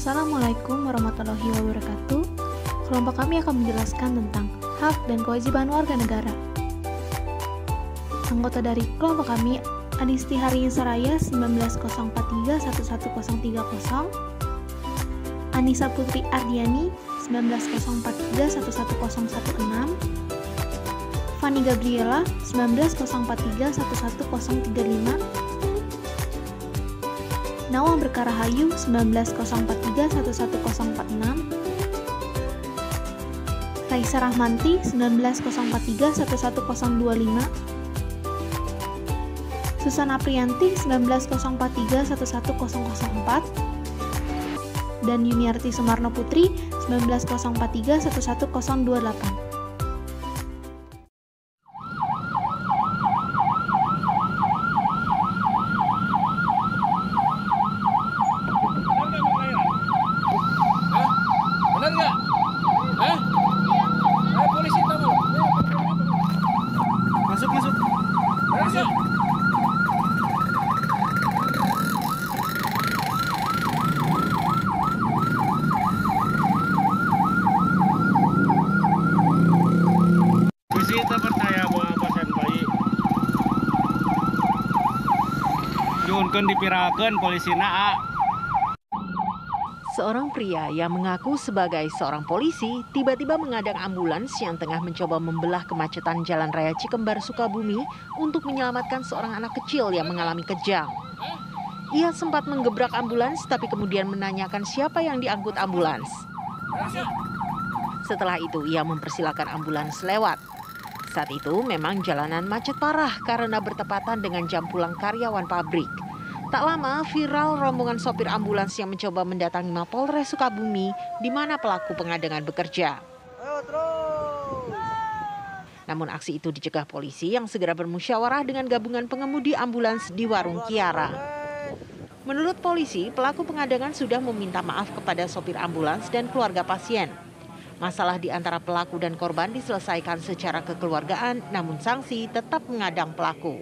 Assalamualaikum warahmatullahi wabarakatuh. Kelompok kami akan menjelaskan tentang hak dan kewajiban warga negara. Anggota dari kelompok kami Adisti Hari Saraya 190431130, Anissa Putri Ardiani 190431116, Fani Gabriela 190431135, Nawang Berkarahayu 190431146, Raisa Rahmanti 190431125, Susana Priyanti 190431104, dan Yuniarti Sumarno Putri 190431128. Masuk. Kita percaya bahwa pasien bayi. Junkeun dipirakeun polisina A. Seorang pria yang mengaku sebagai seorang polisi tiba-tiba mengadang ambulans yang tengah mencoba membelah kemacetan Jalan Raya Cikembar, Sukabumi untuk menyelamatkan seorang anak kecil yang mengalami kejang. Ia sempat menggebrak ambulans tapi kemudian menanyakan siapa yang diangkut ambulans. Setelah itu ia mempersilakan ambulans lewat. Saat itu memang jalanan macet parah karena bertepatan dengan jam pulang karyawan pabrik. Tak lama viral rombongan sopir ambulans yang mencoba mendatangi Mapolres Sukabumi di mana pelaku pengadangan bekerja. Namun aksi itu dicegah polisi yang segera bermusyawarah dengan gabungan pengemudi ambulans di Warung Kiara. Menurut polisi, pelaku pengadangan sudah meminta maaf kepada sopir ambulans dan keluarga pasien. Masalah di antara pelaku dan korban diselesaikan secara kekeluargaan, namun sanksi tetap mengadang pelaku.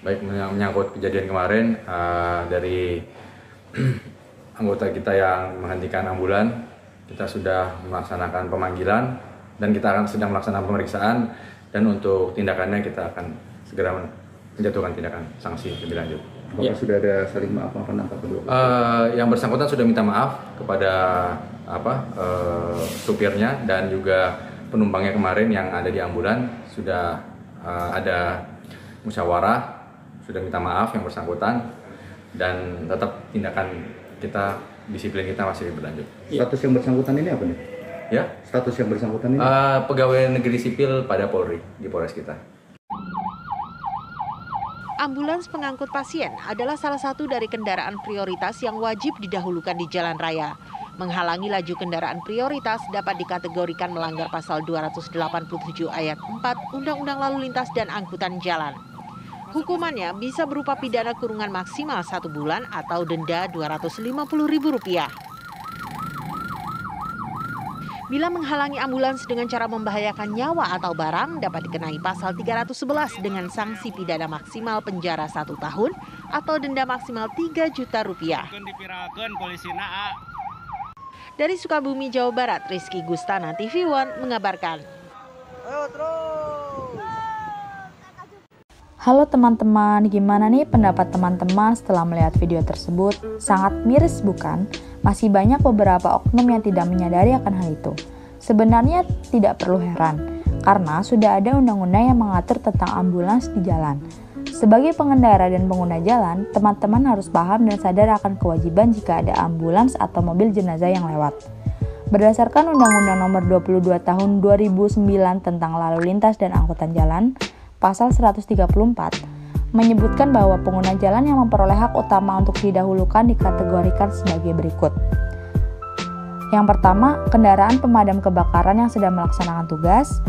Baik menyangkut kejadian kemarin dari anggota kita yang menghentikan ambulan, kita sudah melaksanakan pemanggilan dan kita sedang melaksanakan pemeriksaan, dan untuk tindakannya kita akan segera menjatuhkan tindakan sanksi lebih lanjut. Apakah sudah ada saling maaf-maafan antara kedua? Yang bersangkutan sudah minta maaf kepada supirnya dan juga penumpangnya kemarin yang ada di ambulan, sudah ada musyawarah. Sudah minta maaf yang bersangkutan, dan tetap tindakan kita, disiplin kita masih berlanjut. Status yang bersangkutan ini apa nih? Ya? Status yang bersangkutan ini? Pegawai negeri sipil pada Polri di Polres kita. Ambulans pengangkut pasien adalah salah satu dari kendaraan prioritas yang wajib didahulukan di jalan raya. Menghalangi laju kendaraan prioritas dapat dikategorikan melanggar pasal 287 ayat 4 Undang-Undang Lalu Lintas dan Angkutan Jalan. Hukumannya bisa berupa pidana kurungan maksimal 1 bulan atau denda Rp250.000. Bila menghalangi ambulans dengan cara membahayakan nyawa atau barang, dapat dikenai pasal 311 dengan sanksi pidana maksimal penjara 1 tahun atau denda maksimal Rp3 juta. Dari Sukabumi, Jawa Barat, Rizky Gustana, TV One mengabarkan. Halo teman-teman, gimana nih pendapat teman-teman setelah melihat video tersebut? Sangat miris bukan? Masih banyak beberapa oknum yang tidak menyadari akan hal itu. Sebenarnya tidak perlu heran, karena sudah ada undang-undang yang mengatur tentang ambulans di jalan. Sebagai pengendara dan pengguna jalan, teman-teman harus paham dan sadar akan kewajiban jika ada ambulans atau mobil jenazah yang lewat. Berdasarkan Undang-Undang Nomor 22 Tahun 2009 tentang Lalu Lintas dan Angkutan Jalan, Pasal 134 menyebutkan bahwa pengguna jalan yang memperoleh hak utama untuk didahulukan dikategorikan sebagai berikut. Yang pertama, kendaraan pemadam kebakaran yang sedang melaksanakan tugas.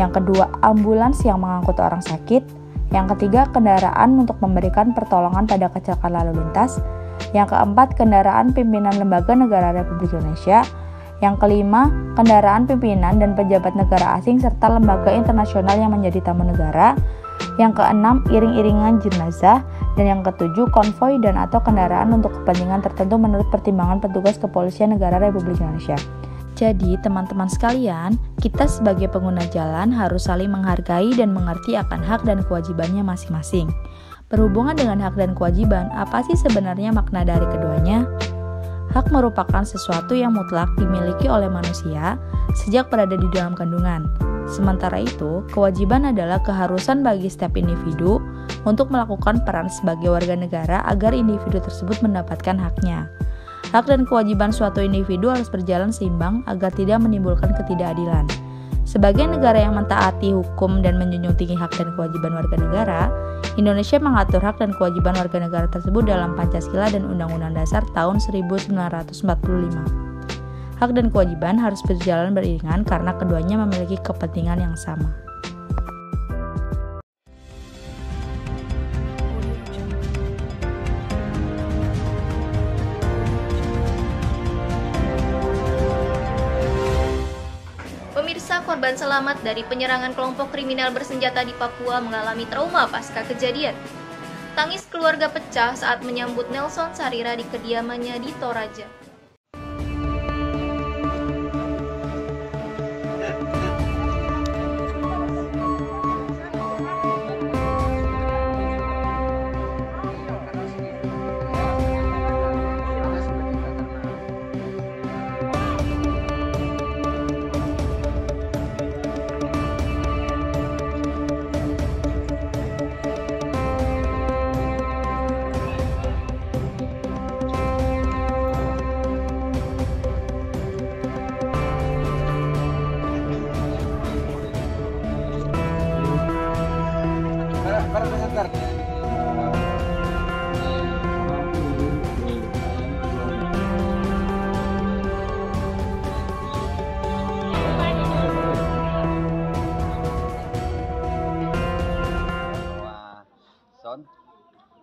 Yang kedua, ambulans yang mengangkut orang sakit. Yang ketiga, kendaraan untuk memberikan pertolongan pada kecelakaan lalu lintas. Yang keempat, kendaraan pimpinan lembaga negara Republik Indonesia. Yang kelima, kendaraan pimpinan dan pejabat negara asing serta lembaga internasional yang menjadi tamu negara. Yang keenam, iring-iringan jenazah. Dan yang ketujuh, konvoi dan atau kendaraan untuk kepentingan tertentu menurut pertimbangan petugas kepolisian negara Republik Indonesia. Jadi, teman-teman sekalian, kita sebagai pengguna jalan harus saling menghargai dan mengerti akan hak dan kewajibannya masing-masing. Berhubungan dengan hak dan kewajiban, apa sih sebenarnya makna dari keduanya? Hak merupakan sesuatu yang mutlak dimiliki oleh manusia sejak berada di dalam kandungan. Sementara itu, kewajiban adalah keharusan bagi setiap individu untuk melakukan peran sebagai warga negara agar individu tersebut mendapatkan haknya. Hak dan kewajiban suatu individu harus berjalan seimbang agar tidak menimbulkan ketidakadilan. Sebagai negara yang mentaati hukum dan menjunjung tinggi hak dan kewajiban warga negara, Indonesia mengatur hak dan kewajiban warga negara tersebut dalam Pancasila dan Undang-Undang Dasar tahun 1945. Hak dan kewajiban harus berjalan beriringan karena keduanya memiliki kepentingan yang sama. Pemirsa, korban selamat dari penyerangan kelompok kriminal bersenjata di Papua mengalami trauma pasca kejadian. Tangis keluarga pecah saat menyambut Nelson Sarira di kediamannya di Toraja.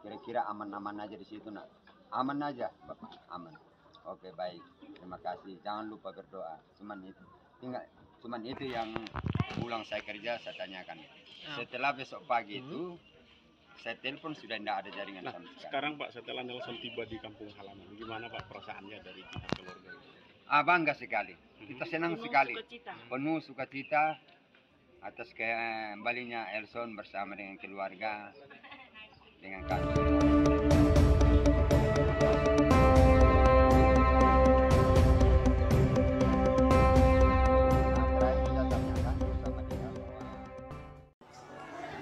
Kira-kira aman-aman aja di situ, nak? Aman aja, Bapak? Aman. Oke, baik. Terima kasih. Jangan lupa berdoa. Cuman itu yang pulang saya kerja, saya tanyakan. Setelah besok pagi itu, saya telepon sudah tidak ada jaringan sama sekali. Sekarang Pak, setelah Nelson tiba di kampung halaman, gimana Pak perasaannya dari pihak keluarga? Bangga sekali. Kita senang sekali. Penuh sukacita atas kembalinya Nelson bersama dengan keluarga. Dengan kami.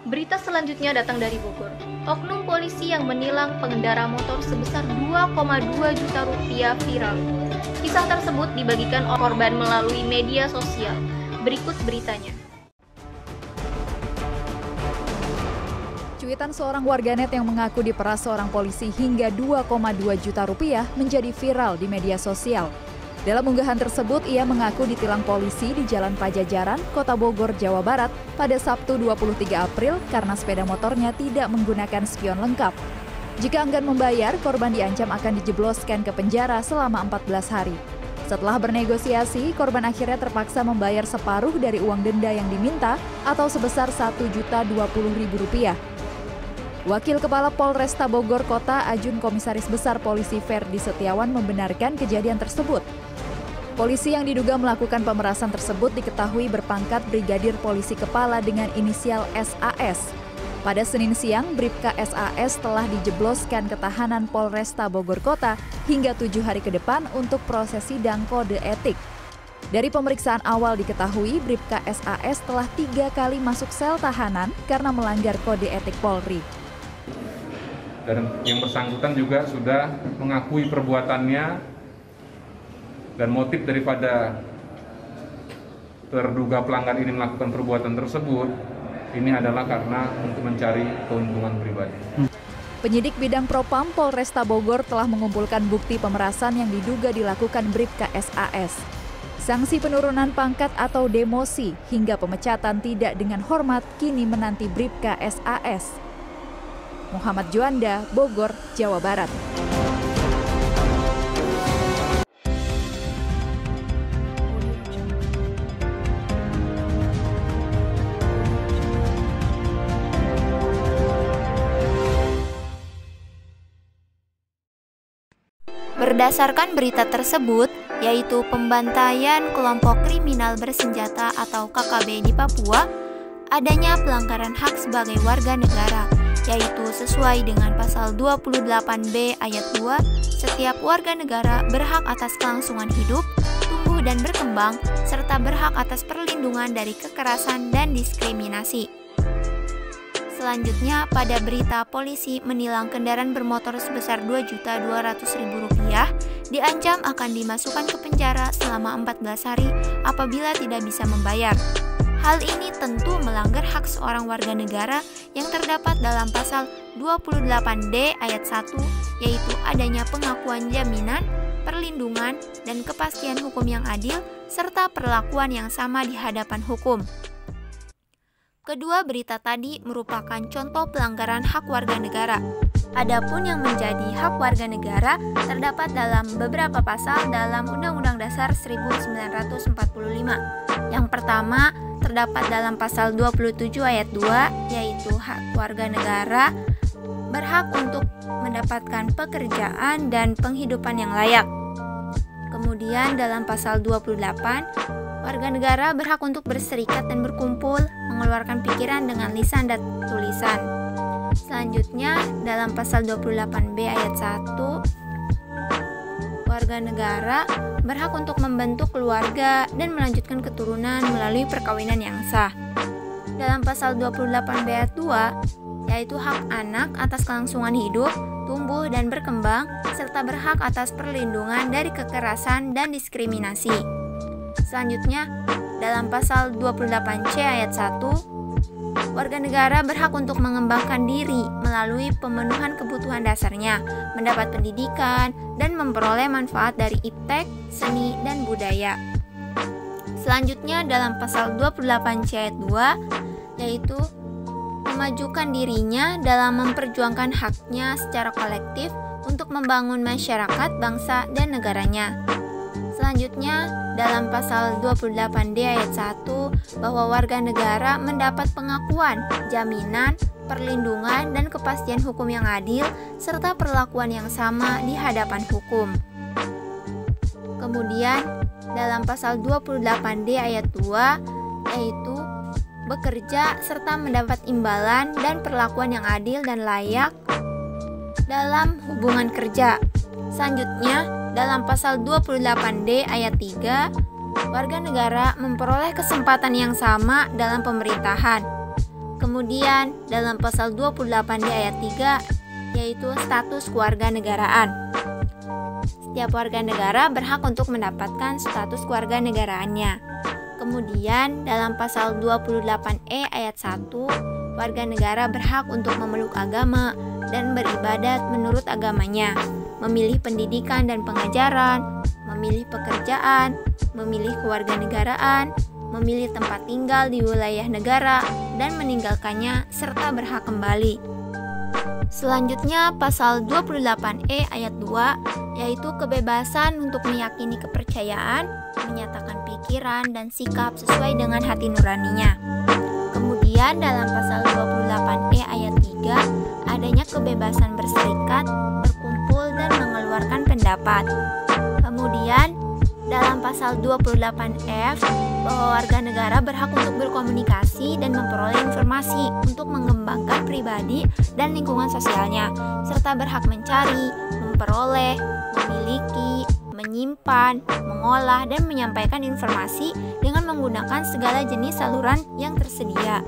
Berita selanjutnya datang dari Bogor. Oknum polisi yang menilang pengendara motor sebesar 2,2 juta rupiah viral. Kisah tersebut dibagikan korban melalui media sosial. Berikut beritanya. Cuitan seorang warganet yang mengaku diperas seorang polisi hingga 2,2 juta rupiah menjadi viral di media sosial. Dalam unggahan tersebut, ia mengaku ditilang polisi di Jalan Pajajaran, Kota Bogor, Jawa Barat pada Sabtu 23 April karena sepeda motornya tidak menggunakan spion lengkap. Jika enggan membayar, korban diancam akan dijebloskan ke penjara selama 14 hari. Setelah bernegosiasi, korban akhirnya terpaksa membayar separuh dari uang denda yang diminta atau sebesar Rp1.020.000. Wakil Kepala Polresta Bogor Kota Ajun Komisaris Besar Polisi Ferdi Setiawan membenarkan kejadian tersebut. Polisi yang diduga melakukan pemerasan tersebut diketahui berpangkat Brigadir Polisi Kepala dengan inisial SAS. Pada Senin siang, Bribka SAS telah dijebloskan ke tahanan Polresta Bogor Kota hingga 7 hari ke depan untuk proses sidang kode etik. Dari pemeriksaan awal diketahui, Bribka SAS telah 3 kali masuk sel tahanan karena melanggar kode etik Polri. Dan yang bersangkutan juga sudah mengakui perbuatannya dan motif daripada terduga pelanggar ini melakukan perbuatan tersebut ini adalah karena untuk mencari keuntungan pribadi. Penyidik bidang Propam Polresta Bogor telah mengumpulkan bukti pemerasan yang diduga dilakukan Bribka SAS. Sanksi penurunan pangkat atau demosi hingga pemecatan tidak dengan hormat kini menanti Bribka SAS. Muhammad Juanda, Bogor, Jawa Barat. Berdasarkan berita tersebut, yaitu pembantaian kelompok kriminal bersenjata atau KKB di Papua, adanya pelanggaran hak sebagai warga negara, yaitu sesuai dengan pasal 28B ayat 2, setiap warga negara berhak atas kelangsungan hidup, tumbuh dan berkembang, serta berhak atas perlindungan dari kekerasan dan diskriminasi. Selanjutnya, pada berita polisi menilang kendaraan bermotor sebesar Rp2.200.000 diancam akan dimasukkan ke penjara selama 14 hari apabila tidak bisa membayar. Hal ini tentu melanggar hak seorang warga negara yang terdapat dalam pasal 28D ayat 1, yaitu adanya pengakuan jaminan, perlindungan, dan kepastian hukum yang adil, serta perlakuan yang sama di hadapan hukum. Kedua berita tadi merupakan contoh pelanggaran hak warga negara. Adapun yang menjadi hak warga negara terdapat dalam beberapa pasal dalam Undang-Undang Dasar 1945. Yang pertama, terdapat dalam pasal 27 ayat 2, yaitu hak warga negara berhak untuk mendapatkan pekerjaan dan penghidupan yang layak. Kemudian dalam pasal 28, warga negara berhak untuk berserikat dan berkumpul, mengeluarkan pikiran dengan lisan dan tulisan. Selanjutnya, dalam pasal 28B ayat 1, warga negara berhak untuk membentuk keluarga dan melanjutkan keturunan melalui perkawinan yang sah. Dalam pasal 28B ayat 2, yaitu hak anak atas kelangsungan hidup, tumbuh dan berkembang, serta berhak atas perlindungan dari kekerasan dan diskriminasi. Selanjutnya, dalam pasal 28C ayat 1, warga negara berhak untuk mengembangkan diri melalui pemenuhan kebutuhan dasarnya, mendapat pendidikan, dan memperoleh manfaat dari iptek, seni, dan budaya. Selanjutnya, dalam pasal 28C ayat 2, yaitu memajukan dirinya dalam memperjuangkan haknya secara kolektif untuk membangun masyarakat, bangsa, dan negaranya. Selanjutnya, dalam pasal 28D ayat 1, bahwa warga negara mendapat pengakuan, jaminan, perlindungan, dan kepastian hukum yang adil, serta perlakuan yang sama di hadapan hukum. Kemudian, dalam pasal 28D ayat 2, yaitu bekerja serta mendapat imbalan dan perlakuan yang adil dan layak dalam hubungan kerja. Selanjutnya, dalam pasal 28D ayat 3, warga negara memperoleh kesempatan yang sama dalam pemerintahan. Kemudian, dalam pasal 28D ayat 3, yaitu status kewarganegaraan. Setiap warga negara berhak untuk mendapatkan status kewarganegaraannya. Kemudian, dalam pasal 28E ayat 1, warga negara berhak untuk memeluk agama dan beribadat menurut agamanya, memilih pendidikan dan pengajaran, memilih pekerjaan, memilih kewarganegaraan, memilih tempat tinggal di wilayah negara, dan meninggalkannya, serta berhak kembali. Selanjutnya, pasal 28E ayat 2, yaitu kebebasan untuk meyakini kepercayaan, menyatakan pikiran dan sikap sesuai dengan hati nuraninya. Kemudian, dalam pasal 28E ayat 3, adanya kebebasan berserikat, berkumpul, dan mengeluarkan pendapat. Kemudian, dalam pasal 28F, bahwa warga negara berhak untuk berkomunikasi dan memperoleh informasi untuk mengembangkan pribadi dan lingkungan sosialnya, serta berhak mencari, memperoleh, memiliki, menyimpan, mengolah, dan menyampaikan informasi dengan menggunakan segala jenis saluran yang tersedia.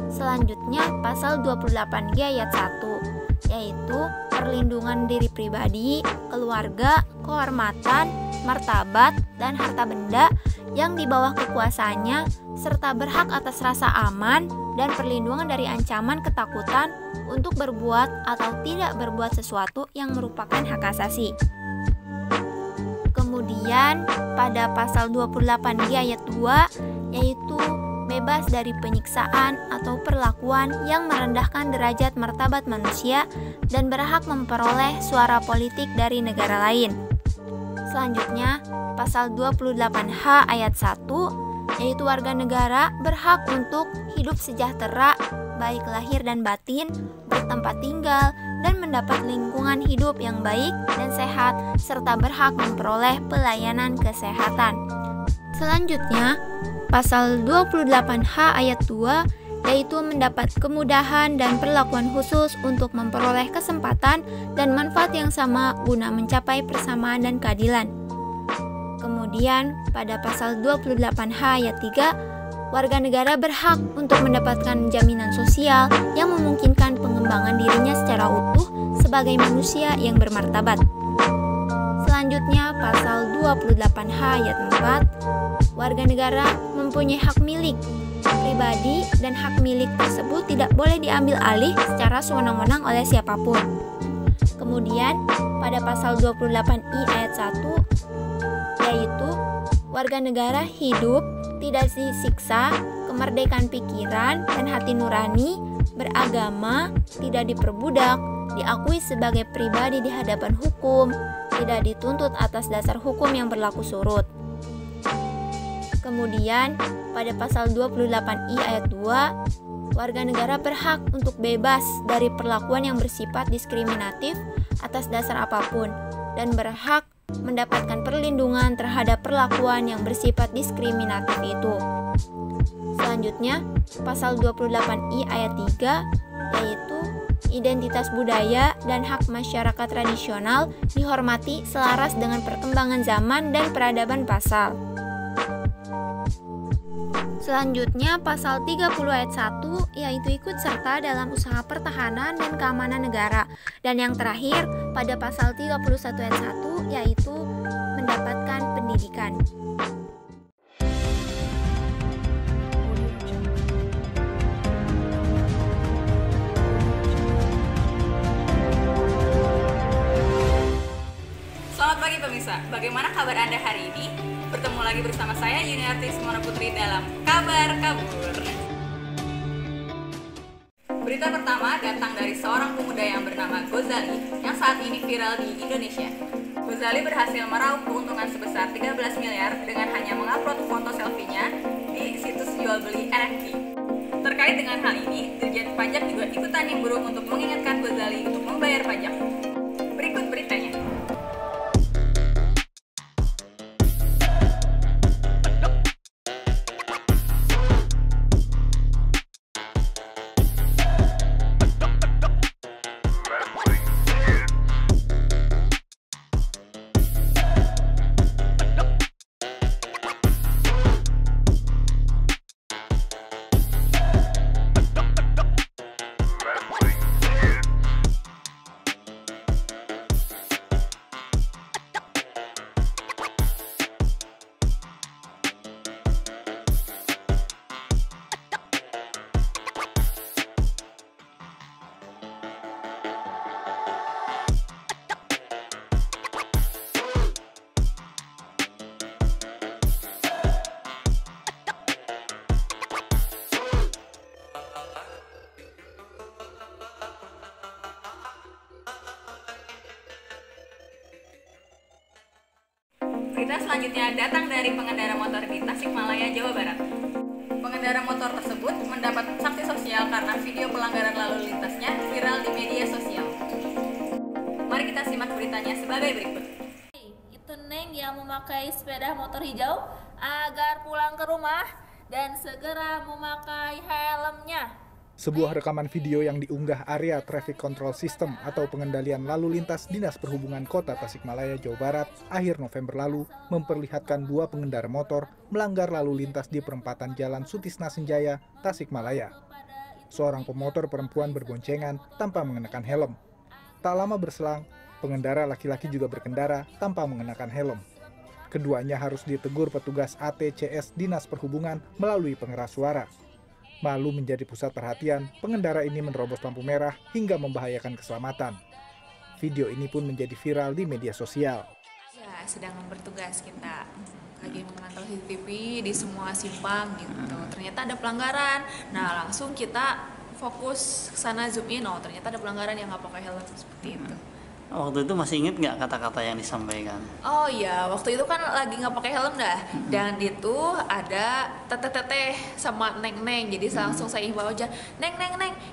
Selanjutnya, pasal 28G ayat 1, yaitu perlindungan diri pribadi, keluarga, kehormatan, martabat, dan harta benda yang di bawah kekuasaannya, serta berhak atas rasa aman dan perlindungan dari ancaman ketakutan untuk berbuat atau tidak berbuat sesuatu yang merupakan hak asasi. Kemudian, pada pasal 28G ayat 2, yaitu bebas dari penyiksaan atau perlakuan yang merendahkan derajat martabat manusia dan berhak memperoleh suara politik dari negara lain. Selanjutnya, pasal 28H ayat 1, yaitu warga negara berhak untuk hidup sejahtera, baik lahir dan batin, bertempat tinggal, dan mendapat lingkungan hidup yang baik dan sehat, serta berhak memperoleh pelayanan kesehatan. Selanjutnya, pasal 28H ayat 2 yaitu mendapat kemudahan dan perlakuan khusus untuk memperoleh kesempatan dan manfaat yang sama guna mencapai persamaan dan keadilan. Kemudian, pada pasal 28H ayat 3, warga negara berhak untuk mendapatkan jaminan sosial yang memungkinkan pengembangan dirinya secara utuh sebagai manusia yang bermartabat. Selanjutnya, pasal 28H ayat 4, warga negara mempunyai hak milik pribadi dan hak milik tersebut tidak boleh diambil alih secara sewenang-wenang oleh siapapun. Kemudian, pada pasal 28I ayat 1, yaitu warga negara hidup, tidak disiksa, kemerdekaan pikiran dan hati nurani, beragama, tidak diperbudak, diakui sebagai pribadi di hadapan hukum, tidak dituntut atas dasar hukum yang berlaku surut. Kemudian, pada pasal 28I ayat 2, warga negara berhak untuk bebas dari perlakuan yang bersifat diskriminatif atas dasar apapun dan berhak mendapatkan perlindungan terhadap perlakuan yang bersifat diskriminatif itu. Selanjutnya, pasal 28I ayat 3, yaitu identitas budaya dan hak masyarakat tradisional dihormati selaras dengan perkembangan zaman dan peradaban pasal. Selanjutnya, pasal 30 ayat 1 yaitu ikut serta dalam usaha pertahanan dan keamanan negara. Dan yang terakhir, pada pasal 31 ayat 1 yaitu mendapatkan pendidikan. Selamat pagi pemirsa, bagaimana kabar Anda hari ini? Bertemu lagi bersama saya Yuniarti Simona Putri dalam Kabar Kabur. Berita pertama datang dari seorang pemuda yang bernama Ghazali yang saat ini viral di Indonesia. Ghazali berhasil meraup keuntungan sebesar 13 miliar dengan hanya mengupload foto selfie-nya di situs jual beli NFT. Terkait dengan hal ini, Dirjen Pajak juga ikutan nimbrung untuk mengingatkan Ghazali untuk membayar pajak. Berikut beritanya. Berita selanjutnya datang dari pengendara motor di Tasikmalaya, Jawa Barat. Pengendara motor tersebut mendapat sanksi sosial karena video pelanggaran lalu lintasnya viral di media sosial. Mari kita simak beritanya sebagai berikut. Itu Neng yang memakai sepeda motor hijau agar pulang ke rumah dan segera memakai helmnya. Sebuah rekaman video yang diunggah area Traffic Control System atau pengendalian lalu lintas Dinas Perhubungan Kota Tasikmalaya, Jawa Barat akhir November lalu memperlihatkan dua pengendara motor melanggar lalu lintas di perempatan Jalan Sutisna Senjaya, Tasikmalaya. Seorang pemotor perempuan berboncengan tanpa mengenakan helm. Tak lama berselang, pengendara laki-laki juga berkendara tanpa mengenakan helm. Keduanya harus ditegur petugas ATCS Dinas Perhubungan melalui pengeras suara. Malu menjadi pusat perhatian, pengendara ini menerobos lampu merah hingga membahayakan keselamatan. Video ini pun menjadi viral di media sosial. Ya, sedang bertugas kita lagi memantau CCTV di semua simpang gitu. Ternyata ada pelanggaran. Nah, langsung kita fokus ke sana zoom in. Oh, ternyata ada pelanggaran yang nggak pakai helm seperti itu. Waktu itu masih inget nggak kata-kata yang disampaikan? Oh iya, waktu itu kan lagi nggak pakai helm dah, dan itu ada teteh-teteh sama neng-neng, jadi langsung saya himbau aja, neng,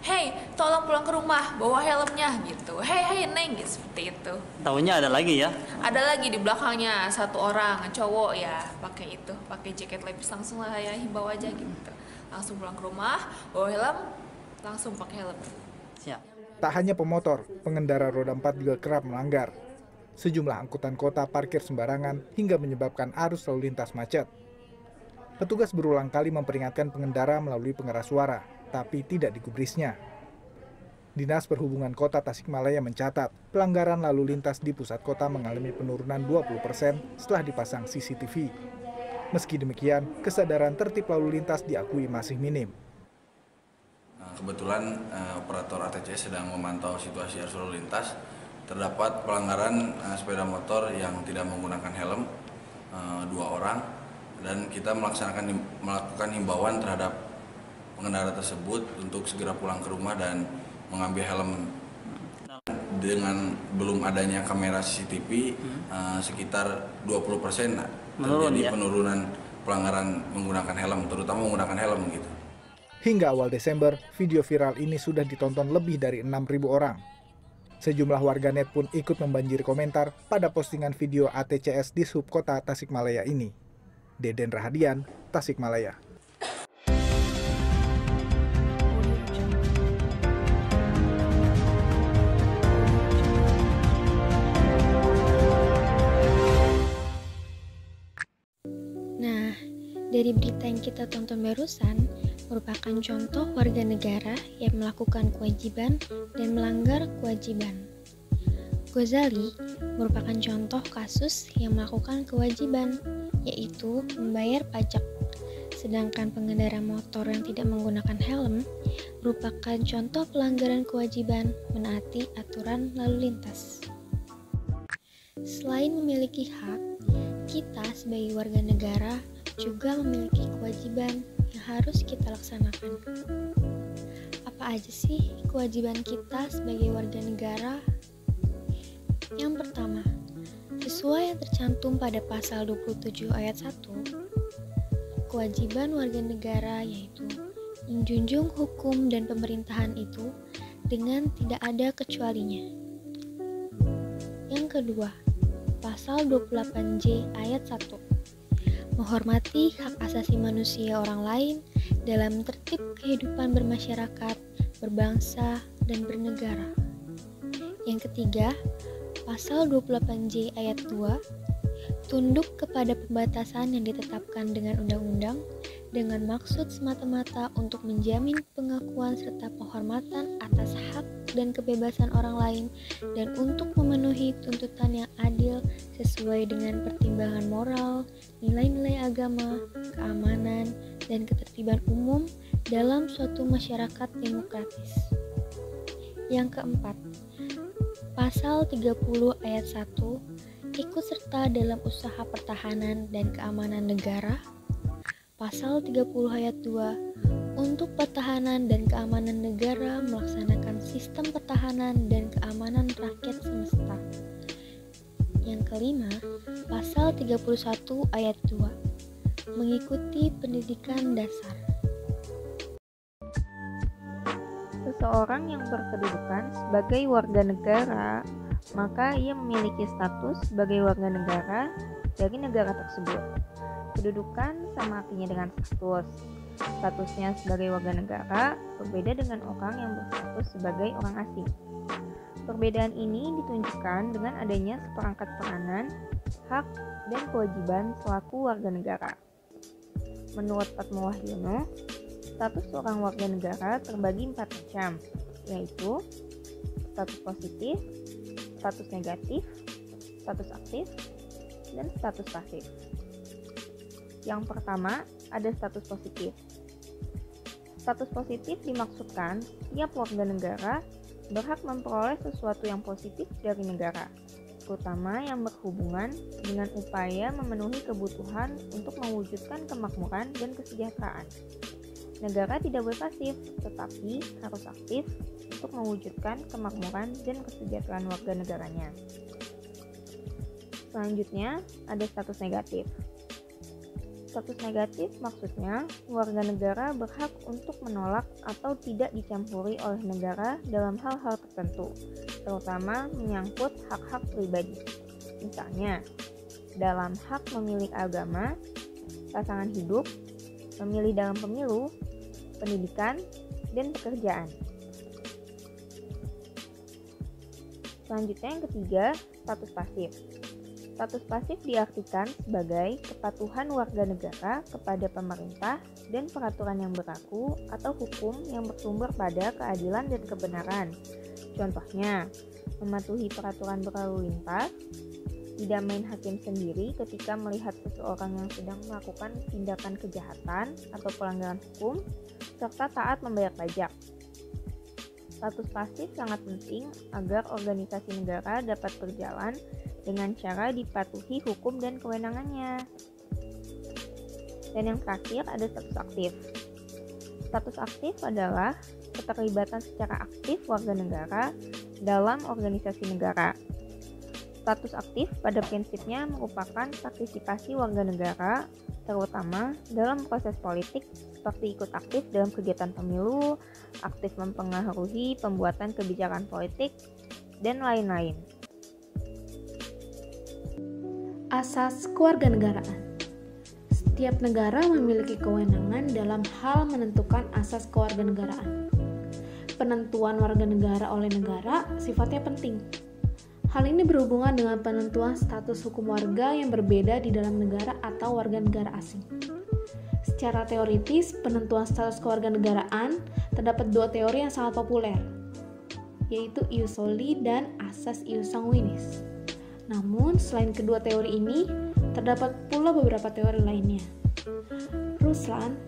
hey, tolong pulang ke rumah, bawa helmnya gitu, hey neng, gitu, seperti itu. Tahunya ada lagi ya? Ada lagi di belakangnya satu orang cowok ya, pakai jaket lepis, langsung saya himbau aja gitu, langsung pulang ke rumah, bawa helm, langsung pakai helm. Siap. Tak hanya pemotor, pengendara roda 4 juga kerap melanggar. Sejumlah angkutan kota parkir sembarangan hingga menyebabkan arus lalu lintas macet. Petugas berulang kali memperingatkan pengendara melalui pengeras suara, tapi tidak digubrisnya. Dinas Perhubungan Kota Tasikmalaya mencatat, pelanggaran lalu lintas di pusat kota mengalami penurunan 20% setelah dipasang CCTV. Meski demikian, kesadaran tertib lalu lintas diakui masih minim. Kebetulan operator ATCS sedang memantau situasi arus lalu lintas. Terdapat pelanggaran sepeda motor yang tidak menggunakan helm 2 orang, dan kita melakukan himbauan terhadap pengendara tersebut untuk segera pulang ke rumah dan mengambil helm. Dengan belum adanya kamera CCTV, sekitar 20% terjadi penurunan pelanggaran menggunakan helm, terutama menggunakan helm gitu. Hingga awal Desember, video viral ini sudah ditonton lebih dari 6.000 orang. Sejumlah warganet pun ikut membanjiri komentar pada postingan video ATCS di Subkota Tasikmalaya ini. Deden Rahadian, Tasikmalaya. Nah, dari berita yang kita tonton barusan, merupakan contoh warga negara yang melakukan kewajiban dan melanggar kewajiban. Ghazali merupakan contoh kasus yang melakukan kewajiban, yaitu membayar pajak. Sedangkan pengendara motor yang tidak menggunakan helm merupakan contoh pelanggaran kewajiban menaati aturan lalu lintas. Selain memiliki hak, kita sebagai warga negara juga memiliki kewajiban yang harus kita laksanakan. Apa aja sih kewajiban kita sebagai warga negara? Yang pertama, sesuai yang tercantum pada pasal 27 ayat 1, kewajiban warga negara yaitu menjunjung hukum dan pemerintahan itu dengan tidak ada kecualinya. Yang kedua, pasal 28J ayat 1, menghormati hak asasi manusia orang lain dalam tertib kehidupan bermasyarakat, berbangsa, dan bernegara. Yang ketiga, pasal 28J ayat 2, tunduk kepada pembatasan yang ditetapkan dengan undang-undang dengan maksud semata-mata untuk menjamin pengakuan serta penghormatan atas hak dan kebebasan orang lain dan untuk memenuhi tuntutan yang adil sesuai dengan pertimbangan moral, nilai-nilai agama, keamanan, dan ketertiban umum dalam suatu masyarakat demokratis. Yang keempat, pasal 30 ayat 1, ikut serta dalam usaha pertahanan dan keamanan negara. Pasal 30 ayat 2, untuk pertahanan dan keamanan negara melaksanakan sistem pertahanan dan keamanan rakyat semesta. Yang kelima, pasal 31 ayat 2, mengikuti pendidikan dasar. Seseorang yang berkedudukan sebagai warga negara, maka ia memiliki status sebagai warga negara dari negara tersebut. Kedudukan sama artinya dengan status. Statusnya sebagai warga negara berbeda dengan orang yang berstatus sebagai orang asing. Perbedaan ini ditunjukkan dengan adanya seperangkat peranan, hak, dan kewajiban selaku warga negara. Menurut Fatma Wahyono, status seorang warga negara terbagi 4 macam, yaitu status positif, status negatif, status aktif, dan status pasif. Yang pertama, ada status positif. Status positif dimaksudkan tiap warga negara berhak memperoleh sesuatu yang positif dari negara, terutama yang berhubungan dengan upaya memenuhi kebutuhan untuk mewujudkan kemakmuran dan kesejahteraan. Negara tidak boleh pasif, tetapi harus aktif untuk mewujudkan kemakmuran dan kesejahteraan warga negaranya. Selanjutnya, ada status negatif. Status negatif maksudnya warga negara berhak untuk menolak atau tidak dicampuri oleh negara dalam hal-hal tertentu, terutama menyangkut hak-hak pribadi. Misalnya, dalam hak memilih agama, pasangan hidup, memilih dalam pemilu, pendidikan, dan pekerjaan. Selanjutnya yang ketiga, status pasif. Status pasif diartikan sebagai kepatuhan warga negara kepada pemerintah dan peraturan yang berlaku atau hukum yang bersumber pada keadilan dan kebenaran. Contohnya, mematuhi peraturan berlalu lintas, tidak main hakim sendiri ketika melihat seseorang yang sedang melakukan tindakan kejahatan atau pelanggaran hukum, serta taat membayar pajak. Status pasif sangat penting agar organisasi negara dapat berjalan dengan cara dipatuhi hukum dan kewenangannya. Dan yang terakhir ada status aktif. Status aktif adalah keterlibatan secara aktif warga negara dalam organisasi negara. Status aktif pada prinsipnya merupakan partisipasi warga negara, terutama dalam proses politik seperti ikut aktif dalam kegiatan pemilu, aktif mempengaruhi pembuatan kebijakan politik, dan lain-lain. Asas kewarganegaraan. Setiap negara memiliki kewenangan dalam hal menentukan asas kewarganegaraan. Penentuan warga negara oleh negara sifatnya penting. Hal ini berhubungan dengan penentuan status hukum warga yang berbeda di dalam negara atau warga negara asing. Secara teoritis, penentuan status kewarganegaraan terdapat dua teori yang sangat populer, yaitu ius soli dan asas ius sanguinis. Namun, selain kedua teori ini, terdapat pula beberapa teori lainnya. Ruslan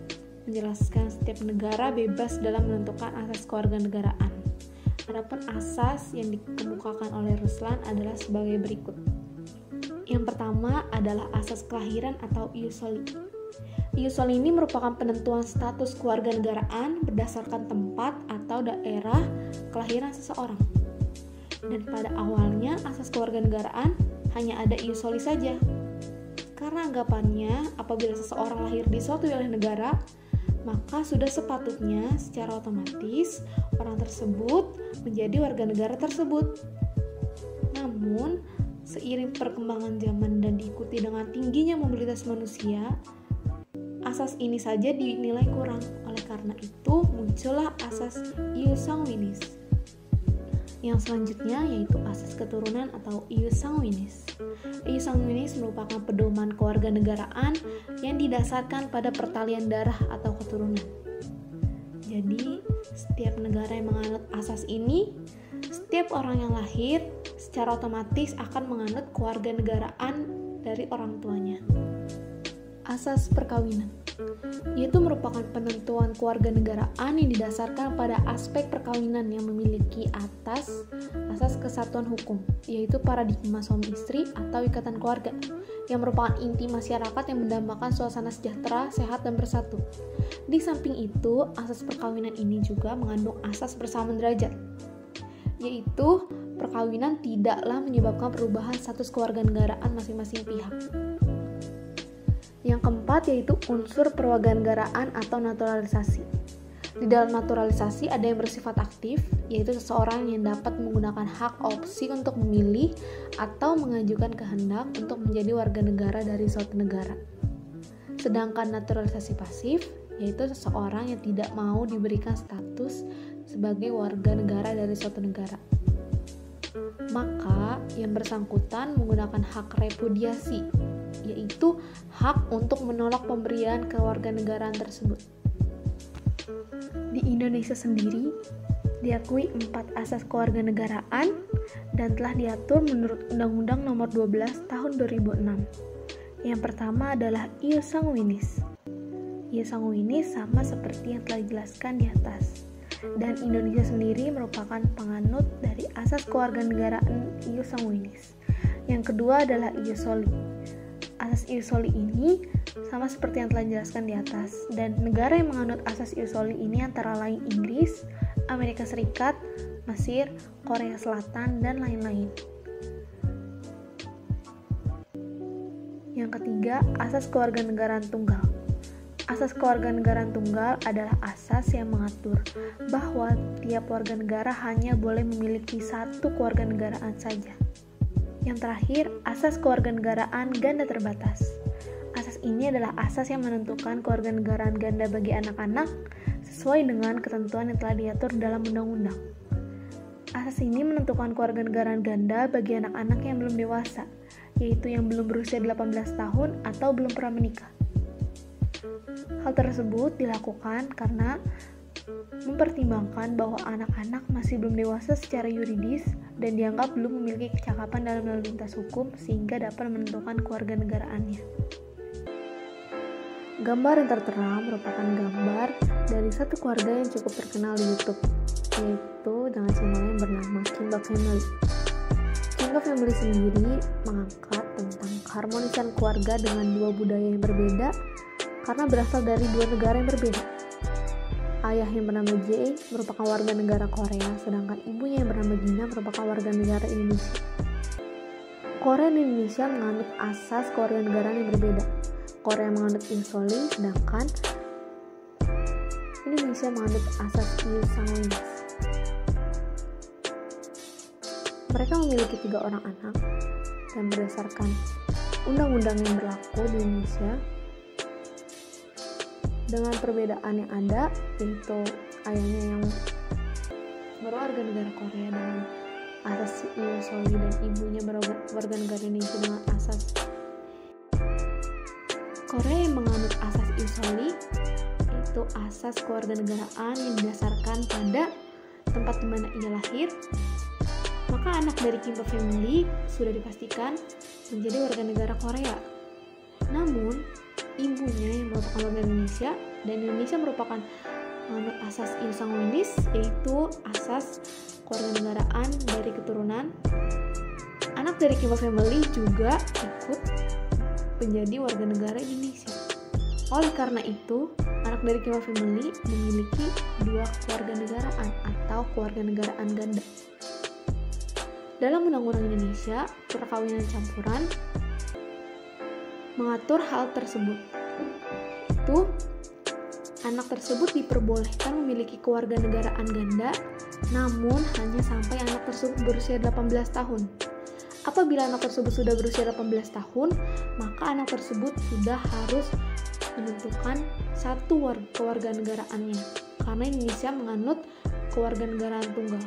menjelaskan setiap negara bebas dalam menentukan asas kewarganegaraan. Adapun asas yang dikemukakan oleh Ruslan adalah sebagai berikut. Yang pertama adalah asas kelahiran atau ius soli. Ius soli ini merupakan penentuan status kewarganegaraan berdasarkan tempat atau daerah kelahiran seseorang. Dan pada awalnya asas kewarganegaraan hanya ada ius soli saja. Karena anggapannya apabila seseorang lahir di suatu wilayah negara, maka sudah sepatutnya secara otomatis orang tersebut menjadi warga negara tersebut. Namun, seiring perkembangan zaman dan diikuti dengan tingginya mobilitas manusia, asas ini saja dinilai kurang. Oleh karena itu, muncullah asas ius sanguinis. Yang selanjutnya yaitu asas keturunan atau ius sanguinis. Ius sanguinis merupakan pedoman kewarganegaraan yang didasarkan pada pertalian darah atau keturunan. Jadi, setiap negara yang menganut asas ini, setiap orang yang lahir secara otomatis akan menganut kewarganegaraan dari orang tuanya. Asas perkawinan, yaitu merupakan penentuan kewarganegaraan yang didasarkan pada aspek perkawinan yang memiliki asas kesatuan hukum, yaitu paradigma suami istri atau ikatan keluarga, yang merupakan inti masyarakat yang mendambakan suasana sejahtera, sehat, dan bersatu. Di samping itu, asas perkawinan ini juga mengandung asas persamaan derajat, yaitu perkawinan tidaklah menyebabkan perubahan status kewarganegaraan masing-masing pihak. Yang keempat yaitu unsur perwarganegaraan atau naturalisasi. Di dalam naturalisasi ada yang bersifat aktif, yaitu seseorang yang dapat menggunakan hak opsi untuk memilih atau mengajukan kehendak untuk menjadi warga negara dari suatu negara. Sedangkan naturalisasi pasif, yaitu seseorang yang tidak mau diberikan status sebagai warga negara dari suatu negara. Maka yang bersangkutan menggunakan hak repudiasi, yaitu hak untuk menolak pemberian kewarganegaraan tersebut. Di Indonesia sendiri diakui 4 asas kewarganegaraan dan telah diatur menurut Undang-Undang Nomor 12 Tahun 2006. Yang pertama adalah ius sanguinis. Ius sanguinis sama seperti yang telah dijelaskan di atas. Dan Indonesia sendiri merupakan penganut dari asas kewarganegaraan ius sanguinis. Yang kedua adalah ius soli. Asas ius soli ini sama seperti yang telah dijelaskan di atas, dan negara yang menganut asas ius soli ini antara lain Inggris, Amerika Serikat, Mesir, Korea Selatan, dan lain-lain. Yang ketiga, asas kewarganegaraan tunggal. Asas kewarganegaraan tunggal adalah asas yang mengatur bahwa tiap warga negara hanya boleh memiliki satu kewarganegaraan saja. Yang terakhir, asas kewarganegaraan ganda terbatas. Asas ini adalah asas yang menentukan kewarganegaraan ganda bagi anak-anak sesuai dengan ketentuan yang telah diatur dalam undang-undang. Asas ini menentukan kewarganegaraan ganda bagi anak-anak yang belum dewasa, yaitu yang belum berusia 18 tahun atau belum pernah menikah. Hal tersebut dilakukan karena mempertimbangkan bahwa anak-anak masih belum dewasa secara yuridis dan dianggap belum memiliki kecakapan dalam lalu lintas hukum sehingga dapat menentukan kewarganegaraannya. Gambar yang tertera merupakan gambar dari satu keluarga yang cukup terkenal di YouTube, yaitu dengan channel yang bernama Kimba Family. Kimba Family sendiri mengangkat tentang keharmonisan keluarga dengan dua budaya yang berbeda karena berasal dari dua negara yang berbeda. Ayah yang bernama Jae merupakan warga negara Korea, sedangkan ibunya yang bernama Gina merupakan warga negara Indonesia. Korea dan Indonesia menganut asas kewarganegaraan yang berbeda. Korea menganut Insoli, sedangkan Indonesia menganut asas ius sanguinis. Mereka memiliki 3 orang anak, dan berdasarkan undang-undang yang berlaku di Indonesia, dengan perbedaan yang ada, yaitu ayahnya yang berwarga negara Korea dengan asas ius soli dan ibunya berwarga negara Indonesia dengan asas Korea yang menganut asas ius soli, yaitu asas kewarganegaraan yang didasarkan pada tempat di mana ia lahir. Maka anak dari Kimba Family sudah dipastikan menjadi warga negara Korea. Namun, ibunya yang merupakan warga Indonesia dan Indonesia merupakan menganut asas ius sanguinis, yaitu asas kewarganegaraan dari keturunan. Anak dari Kimba Family juga ikut menjadi warga negara Indonesia. Oleh karena itu, anak dari Kimba Family memiliki 2 kewarganegaraan atau kewarganegaraan ganda. Dalam Undang-Undang Indonesia, perkawinan campuran mengatur hal tersebut. Itu, anak tersebut diperbolehkan memiliki kewarganegaraan ganda, namun hanya sampai anak tersebut berusia 18 tahun. Apabila anak tersebut sudah berusia 18 tahun, maka anak tersebut sudah harus menentukan satu kewarganegaraannya, karena Indonesia menganut kewarganegaraan tunggal.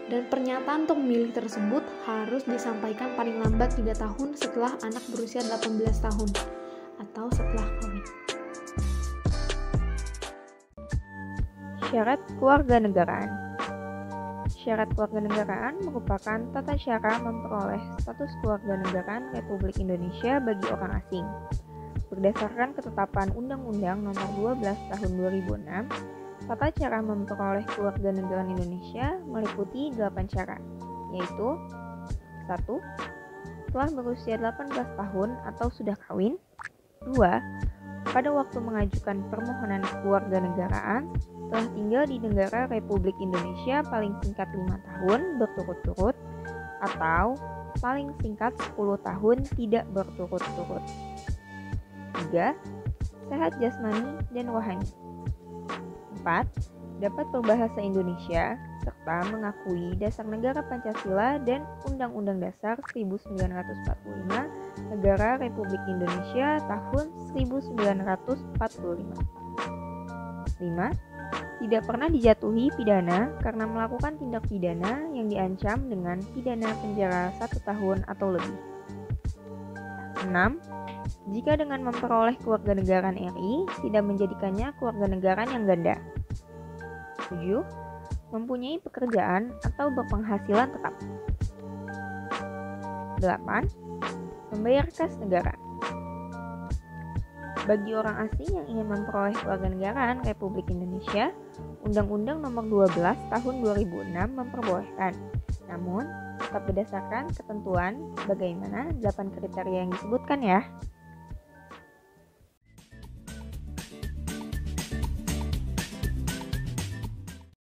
Dan pernyataan untuk memilih tersebut harus disampaikan paling lambat 3 tahun setelah anak berusia 18 tahun atau setelah kawin. Syarat kewarganegaraan. Syarat kewarganegaraan merupakan tata cara memperoleh status kewarganegaraan Republik Indonesia bagi orang asing. Berdasarkan ketetapan Undang-Undang Nomor 12 Tahun 2006, tata cara memperoleh kewarganegaraan Indonesia meliputi 8 cara, yaitu 1. Telah berusia 18 tahun atau sudah kawin. 2. Pada waktu mengajukan permohonan kewarganegaraan telah tinggal di negara Republik Indonesia paling singkat 5 tahun berturut-turut atau paling singkat 10 tahun tidak berturut-turut. 3. Sehat jasmani dan rohani. 4. Dapat berbahasa Indonesia serta mengakui Dasar Negara Pancasila dan Undang-Undang Dasar 1945 Negara Republik Indonesia tahun 1945. 5. Tidak pernah dijatuhi pidana karena melakukan tindak pidana yang diancam dengan pidana penjara 1 tahun atau lebih. 6. Jika dengan memperoleh kewarganegaraan RI tidak menjadikannya kewarganegaraan yang ganda. 7. Mempunyai pekerjaan atau berpenghasilan tetap. 8. Membayar kas negara. Bagi orang asing yang ingin memperoleh kewarganegaraan Republik Indonesia, Undang-Undang Nomor 12 Tahun 2006 memperbolehkan. Namun, tetap berdasarkan ketentuan bagaimana 8 kriteria yang disebutkan ya.